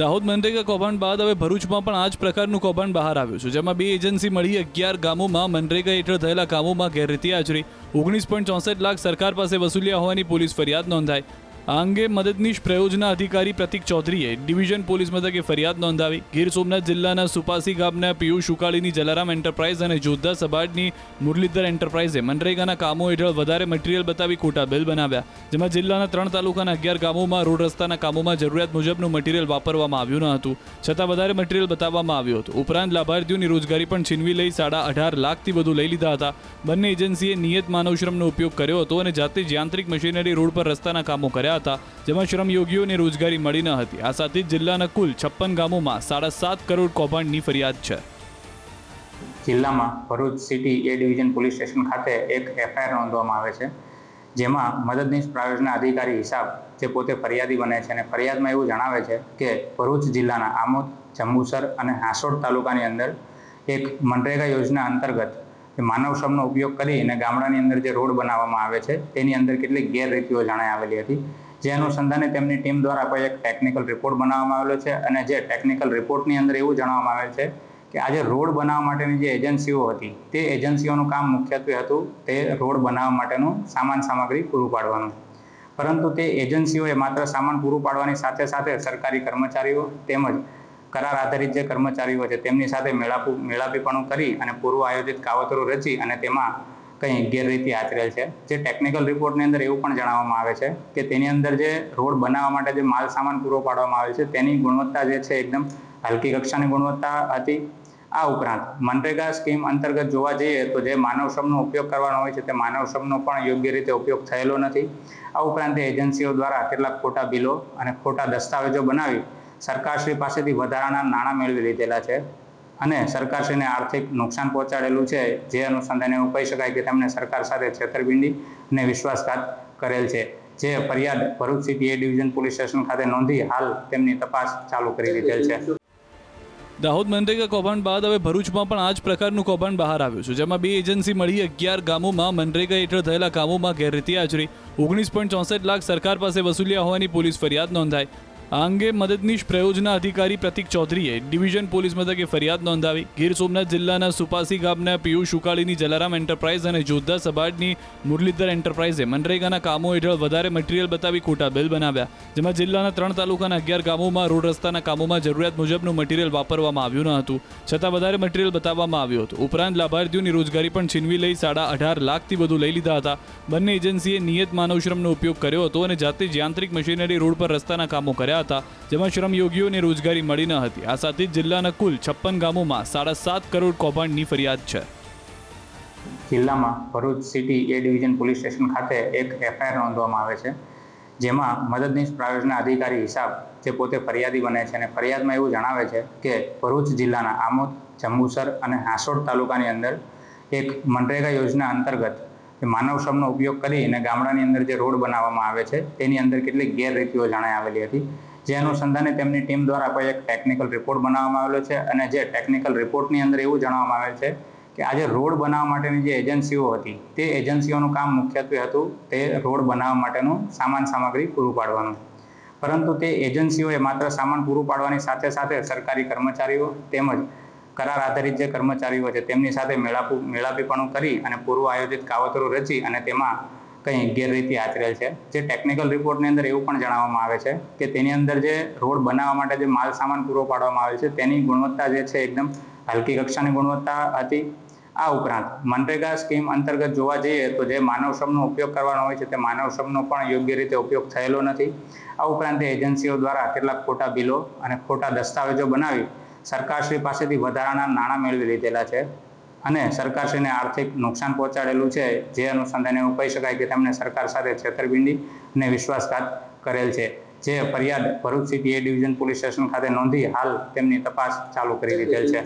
દાહોદ મનરેગા કૌભાંડ બાદ હવે ભરૂચમાં પણ આ જ પ્રકારનું કૌભાંડ બહાર આવ્યું છે, જેમાં બે એજન્સી મળી 11 ગામોમાં મનરેગા હેઠળ થયેલા કામોમાં ગેરરીતિ આચરી 19.64 લાખ સરકાર પાસે વસૂલ્યા હોવાની પોલીસ ફરિયાદ નોંધાઈ। આ અંગે મદદનીશ પ્રયોજના અધિકારી પ્રતિક ચૌધરીએ ડિવિઝન પોલીસ મથકે ફરિયાદ નોંધાવી। ગીર સોમનાથ જિલ્લાના સુપાસી ગામના પિયુષ ઉકાળીની જલારામ એન્ટરપ્રાઇઝ અને જોધા સબાડની મુરલીધર એન્ટરપ્રાઇઝે મનરેગાના કામો હેઠળ વધારે મટીરીયલ બતાવી ખોટા બિલ બનાવ્યા, જેમાં જિલ્લાના 3 તાલુકાના 11 ગામોમાં રોડ રસ્તાના કામોમાં જરૂરિયાત મુજબનું મટીરીયલ વાપરવામાં આવ્યું ન હતું, છતાં વધારે મટીરીયલ બતાવવામાં આવ્યું હતું। ઉપરાંત લાભાર્થીઓની રોજગારી પણ છીનવી લઈ 18.5 લાખથી વધુ લઈ લીધા હતા। બંને એજન્સીએ નિયત માનવશ્રમનો ઉપયોગ કર્યો હતો અને જાતે જ યાંત્રિક મશીનરી રોડ પર રસ્તાના કામો કર્યા હતા, જેમાં શ્રમયોગીઓને રોજગારી મળી ન હતી। આ સાથે જિલ્લાના કુલ 56 ગામોમાં 7.5 કરોડ કૌભાંડની ફરિયાદ છે। જિલ્લામાં ભરૂચ સિટી એ ડિવિઝન પોલીસ સ્ટેશન ખાતે એક એફઆઈઆર નોંધવામાં આવે છે, જેમાં મદદનીશ પ્રયોજના અધિકારી હિસાબ જે પોતે ફરિયાદી બને છે અને ફરિયાદમાં એવું જણાવે છે કે ભરૂચ જિલ્લાના આમોદ, જંબુસર અને હાંસોડ તાલુકાની અંદર એક મનરેગા યોજના અંતર્ગત માનવ શ્રમનો ઉપયોગ કરીને ગામડાની અંદર જે રોડ બનાવવામાં આવે છે તેની અંદર કેટલીક ગેરરીતિઓ જણાઈ આવેલી હતી, જે અનુસંધાને તેમની ટીમ દ્વારા કોઈ એક ટેકનિકલ રિપોર્ટ બનાવવામાં આવેલો છે અને જે ટેકનિકલ રિપોર્ટની અંદર એવું જણાવવામાં આવેલ છે કે આજે રોડ બનાવવા માટેની જે એજન્સીઓ હતી તે એજન્સીઓનું કામ મુખ્યત્વે હતું તે રોડ બનાવવા માટેનું સામાન સામગ્રી પૂરું પાડવાનું, પરંતુ તે એજન્સીઓએ માત્ર સામાન પૂરું પાડવાની સાથે સાથે સરકારી કર્મચારીઓ તેમજ કરાર આધારિત જે કર્મચારીઓ છે તેમની સાથે મેળાપીપણું કરી અને પૂર્વ આયોજિત કાવતરું રચી અને તેમાં કંઈ ગેરરીતિ આચરેલ છે। જે ટેકનિકલ રિપોર્ટની અંદર એવું પણ જણાવવામાં આવે છે કે તેની અંદર જે રોડ બનાવવા માટે જે માલ સામાન પૂરો પાડવામાં આવે છે તેની ગુણવત્તા જે છે એકદમ હલકી કક્ષાની ગુણવત્તા હતી। આ ઉપરાંત મનરેગા સ્કીમ અંતર્ગત જોવા જઈએ તો જે માનવ શ્રમનો ઉપયોગ કરવાનો હોય છે તે માનવ શ્રમનો પણ યોગ્ય રીતે ઉપયોગ થયેલો નથી। આ ઉપરાંત એજન્સીઓ દ્વારા કેટલાક ખોટા બિલો અને ખોટા દસ્તાવેજો બનાવી સરકારશ્રી પાસેથી વધારાના નાણાં મેળવી લીધેલા છે અને સરકારશ્રીને આર્થિક નુકસાન પહોંચાડેલું છે, જે અનુસંધાને એવું કહી શકાય કે તેમણે સરકાર સાથે છેતરપિંડી અને વિશ્વાસઘાત કરેલ છે। જે ફરિયાદ ભરૂચ સિટી એ ડિવિઝન પોલીસ સ્ટેશન ખાતે નોંધી હાલ તેમની તપાસ ચાલુ કરી દીધેલ છે। દાહોદ મનરેગા કૌભાંડ બાદ હવે ભરૂચમાં પણ આ જ પ્રકારનું કૌભાંડ બહાર આવ્યું છે, જેમાં બે એજન્સી મળી 11 ગામોમાં મનરેગા હેઠળ થયેલા કામોમાં ગેરરીતિ આચરી 19.64 લાખ સરકાર પાસે વસૂલ્યા હોવાની પોલીસ ફરિયાદ નોંધાઈ। આ અંગે મદદનીશ પ્રયોજના અધિકારી પ્રતિક ચૌધરીએ ડિવિઝન પોલીસ મથકે ફરિયાદ નોંધાવી। ગીર સોમનાથ જિલ્લાના સુપાસી ગામના પિયુષ ઉકાળીની જલારામ એન્ટરપ્રાઇઝ અને જોધા સબાડની મુરલીધર એન્ટરપ્રાઇઝે મનરેગાના કામો હેઠળ વધારે મટીરીયલ બતાવી ખોટા બિલ બનાવ્યા, જેમાં જિલ્લાના 3 તાલુકાના 11 ગામોમાં રોડ રસ્તાના કામોમાં જરૂરિયાત મુજબનું મટીરીયલ વાપરવામાં આવ્યું ન હતું, છતાં વધારે મટીરીયલ બતાવવામાં આવ્યું હતું। ઉપરાંત લાભાર્થીઓની રોજગારી પણ છીનવી લઈ 18.5 લાખથી વધુ લઈ લીધા હતા। બંને એજન્સીએ નિયત માનવશ્રમનો ઉપયોગ કર્યો હતો અને જાતે જ યાંત્રિક મશીનરી રોડ પર રસ્તાના કામો કર્યા હતા, જેમાં શ્રમયોગીઓને રોજગારી મળી ન હતી। આ સાથે જિલ્લાના કુલ 56 ગામોમાં 7.5 કરોડ કૌભાંડની ફરિયાદ છે। જિલ્લામાં ભરૂચ સિટી એ ડિવિઝન પોલીસ સ્ટેશન ખાતે એક એફઆઈઆર નોંધવામાં આવે છે, જેમાં મદદનીશ પ્રયોજના અધિકારી હિસાબ જે પોતે ફરિયાદી બને છે અને ફરિયાદમાં એવું જણાવે છે કે ભરૂચ જિલ્લાના આમોદ, જંબુસર અને હાંસોડ તાલુકાની અંદર એક મનરેગા યોજના અંતર્ગત માનવ શ્રમનો ઉપયોગ કરીને ગામડાની અંદર જે રોડ બનાવવામાં આવે છે તેની અંદર કેટલીક ગેરરીતિઓ જણાઈ આવેલી હતી, જે અનુસંધાને તેમની ટીમ દ્વારા કોઈ એક ટેકનિકલ રિપોર્ટ બનાવવામાં આવેલો છે અને જે ટેકનિકલ રિપોર્ટની અંદર એવું જણાવવામાં આવેલ છે કે આજે રોડ બનાવવા માટેની જે એજન્સીઓ હતી તે એજન્સીઓનું કામ મુખ્યત્વે હતું તે રોડ બનાવવા માટેનું સામાન સામગ્રી પૂરું પાડવાનું, પરંતુ તે એજન્સીઓએ માત્ર સામાન પૂરું પાડવાની સાથે સાથે સરકારી કર્મચારીઓ તેમજ કરાર આધારિત જે કર્મચારીઓ છે તેમની સાથે મેળાપીપણું કરી અને પૂર્વ આયોજિત કાવતરું રચી અને તેમાં કંઈ ગેરરીતિ આચરેલ છે। જે ટેકનિકલ રિપોર્ટની અંદર એવું પણ જણાવવામાં આવે છે કે તેની અંદર જે રોડ બનાવવા માટે જે માલ સામાન પૂરો પાડવામાં આવે છે તેની ગુણવત્તા જે છે એકદમ હલકી કક્ષાની ગુણવત્તા હતી। આ ઉપરાંત મનરેગા સ્કીમ અંતર્ગત જોવા જઈએ તો જે માનવ શ્રમનો ઉપયોગ કરવાનો હોય છે તે માનવ શ્રમનો પણ યોગ્ય રીતે ઉપયોગ થયેલો નથી। આ ઉપરાંત એજન્સીઓ દ્વારા કેટલાક ખોટા બિલો અને ખોટા દસ્તાવેજો બનાવી સરકારશ્રી પાસેથી વધારાના નાણાં મેળવી લીધેલા છે અને સરકારશ્રીને આર્થિક નુકસાન પહોંચાડેલું છે, જે અનુસંધાને એવું કહી શકાય કે તેમણે સરકાર સાથે છેતરપિંડી અને વિશ્વાસઘાત કરેલ છે। જે ફરિયાદ ભરૂચ સિટી એ ડિવિઝન પોલીસ સ્ટેશન ખાતે નોંધી હાલ તેમની તપાસ ચાલુ કરી દીધેલ છે।